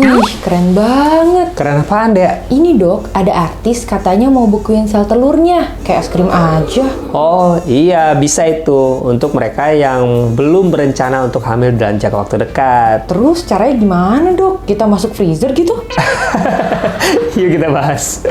Wih, keren banget. Keren apaan, Dek? Ini dok, ada artis katanya mau bekuin sel telurnya. Kayak es krim aja. Oh iya, bisa itu. Untuk mereka yang belum berencana untuk hamil dalam jangka waktu dekat. Terus caranya gimana dok? Kita masuk freezer gitu? Yuk kita bahas.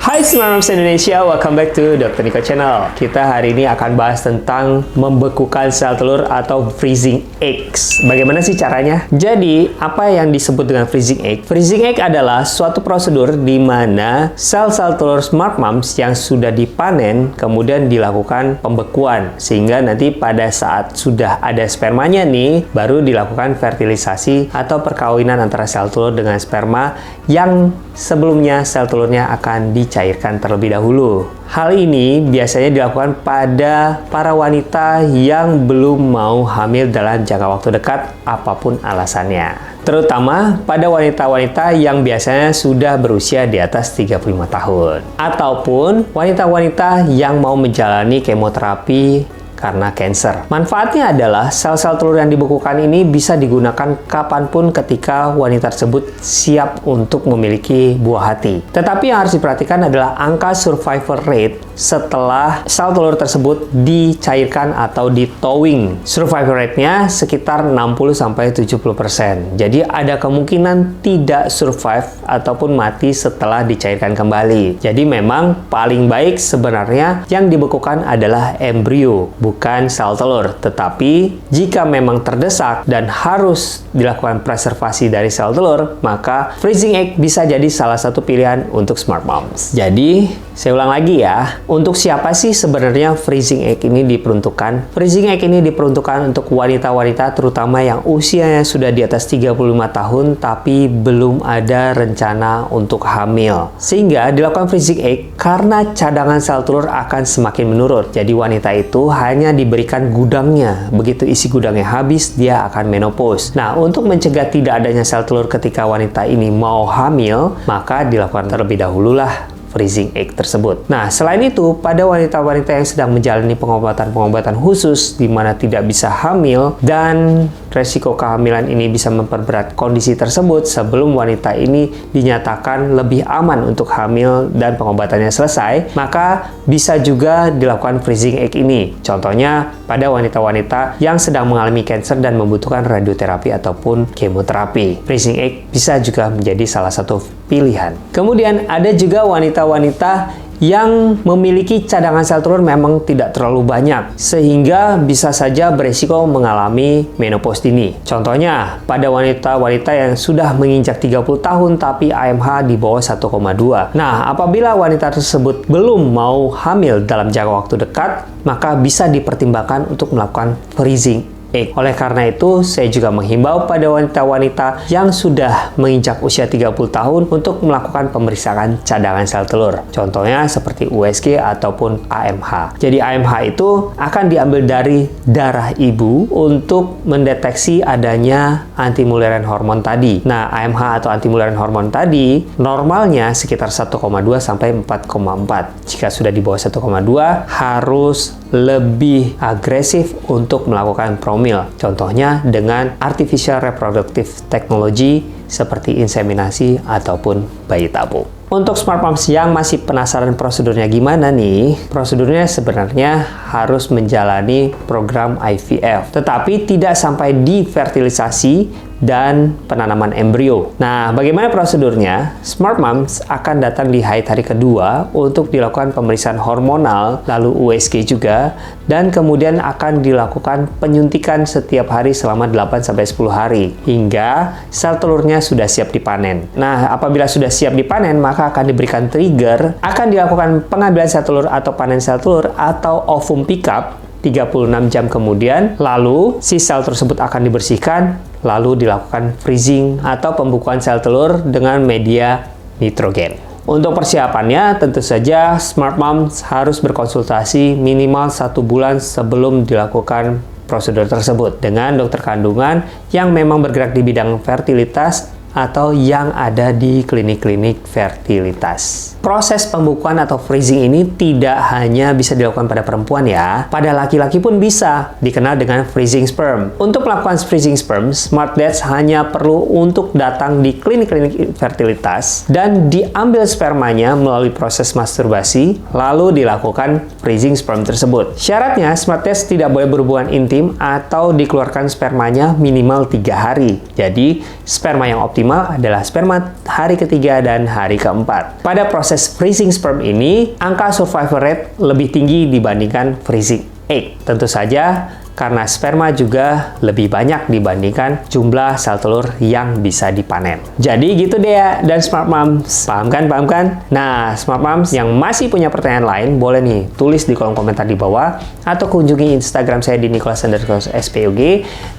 Hai Smart Moms Indonesia, welcome back to Dr. Niko Channel. Kita hari ini akan bahas tentang membekukan sel telur atau freezing eggs. Bagaimana sih caranya? Jadi, apa yang disebut dengan freezing egg? Freezing egg adalah suatu prosedur di mana sel-sel telur Smart Moms yang sudah dipanen kemudian dilakukan pembekuan. Sehingga nanti pada saat sudah ada spermanya nih, baru dilakukan fertilisasi atau perkawinan antara sel telur dengan sperma yang sebelumnya sel telurnya akan dicairkan terlebih dahulu. Hal ini biasanya dilakukan pada para wanita yang belum mau hamil dalam jangka waktu dekat apapun alasannya. Terutama pada wanita-wanita yang biasanya sudah berusia di atas 35 tahun. Ataupun wanita-wanita yang mau menjalani kemoterapi karena cancer. Manfaatnya adalah sel-sel telur yang dibekukan ini bisa digunakan kapanpun ketika wanita tersebut siap untuk memiliki buah hati. Tetapi yang harus diperhatikan adalah angka survival rate setelah sel telur tersebut dicairkan atau ditowing. Survival rate-nya sekitar 60-70%. Jadi ada kemungkinan tidak survive ataupun mati setelah dicairkan kembali. Jadi memang paling baik sebenarnya yang dibekukan adalah embrio, bukan sel telur. Tetapi jika memang terdesak dan harus dilakukan preservasi dari sel telur, maka freezing egg bisa jadi salah satu pilihan untuk Smart Moms. Jadi, saya ulang lagi ya. Untuk siapa sih sebenarnya freezing egg ini diperuntukkan? Freezing egg ini diperuntukkan untuk wanita-wanita terutama yang usianya sudah di atas 35 tahun tapi belum ada rencana untuk hamil. Sehingga dilakukan freezing egg karena cadangan sel telur akan semakin menurun. Jadi wanita itu hanya diberikan gudangnya. Begitu isi gudangnya habis, dia akan menopause. Nah, untuk mencegah tidak adanya sel telur ketika wanita ini mau hamil, maka dilakukan terlebih dahululah freezing egg tersebut. Nah, selain itu, pada wanita-wanita yang sedang menjalani pengobatan-pengobatan khusus di mana tidak bisa hamil dan resiko kehamilan ini bisa memperberat kondisi tersebut sebelum wanita ini dinyatakan lebih aman untuk hamil dan pengobatannya selesai, maka bisa juga dilakukan freezing egg ini. Contohnya pada wanita-wanita yang sedang mengalami cancer dan membutuhkan radioterapi ataupun kemoterapi. Freezing egg bisa juga menjadi salah satu pilihan. Kemudian ada juga wanita-wanita yang memiliki cadangan sel telur memang tidak terlalu banyak, sehingga bisa saja beresiko mengalami menopause dini. Contohnya, pada wanita-wanita yang sudah menginjak 30 tahun tapi AMH di bawah 1,2. Nah, apabila wanita tersebut belum mau hamil dalam jangka waktu dekat, maka bisa dipertimbangkan untuk melakukan freezing egg. Oleh karena itu, saya juga menghimbau pada wanita-wanita yang sudah menginjak usia 30 tahun untuk melakukan pemeriksaan cadangan sel telur. Contohnya seperti USG ataupun AMH. Jadi AMH itu akan diambil dari darah ibu untuk mendeteksi adanya antimullerian hormon tadi. Nah, AMH atau antimullerian hormon tadi normalnya sekitar 1,2 sampai 4,4. Jika sudah di bawah 1,2 harus lebih agresif untuk melakukan promil. Contohnya dengan artificial reproductive technology seperti inseminasi ataupun bayi tabung. Untuk Smart Moms yang masih penasaran prosedurnya gimana nih? Prosedurnya sebenarnya harus menjalani program IVF, tetapi tidak sampai di fertilisasi dan penanaman embrio. Nah, bagaimana prosedurnya? Smart Moms akan datang di haid hari kedua untuk dilakukan pemeriksaan hormonal, lalu USG juga, dan kemudian akan dilakukan penyuntikan setiap hari selama 8-10 hari, hingga sel telurnya sudah siap dipanen. Nah, apabila sudah siap dipanen, maka akan diberikan trigger, akan dilakukan pengambilan sel telur atau panen sel telur atau ovum pickup 36 jam kemudian, lalu si sel tersebut akan dibersihkan, lalu dilakukan freezing atau pembekuan sel telur dengan media nitrogen. Untuk persiapannya, tentu saja Smart Moms harus berkonsultasi minimal 1 bulan sebelum dilakukan prosedur tersebut dengan dokter kandungan yang memang bergerak di bidang fertilitas atau yang ada di klinik-klinik fertilitas. Proses pembukuan atau freezing ini tidak hanya bisa dilakukan pada perempuan ya, pada laki-laki pun bisa, dikenal dengan freezing sperm. Untuk melakukan freezing sperm, Smart Dads hanya perlu untuk datang di klinik-klinik fertilitas dan diambil spermanya melalui proses masturbasi, lalu dilakukan freezing sperm tersebut. Syaratnya, Smart Dads tidak boleh berhubungan intim atau dikeluarkan spermanya minimal 3 hari. Jadi, sperma yang optimal adalah sperma hari ketiga dan hari keempat. Pada proses freezing sperm ini, angka survival rate lebih tinggi dibandingkan freezing egg. Tentu saja karena sperma juga lebih banyak dibandingkan jumlah sel telur yang bisa dipanen. Jadi gitu deh ya, dan Smart Moms. Paham kan? Paham kan? Nah, Smart Moms yang masih punya pertanyaan lain, boleh nih tulis di kolom komentar di bawah atau kunjungi Instagram saya di nicholas_spug.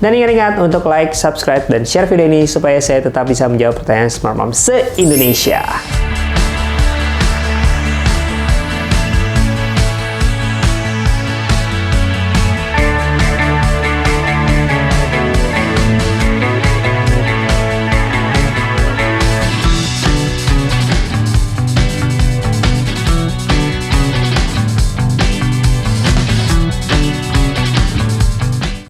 Dan ingat-ingat untuk like, subscribe, dan share video ini supaya saya tetap bisa menjawab pertanyaan Smart Moms se-Indonesia.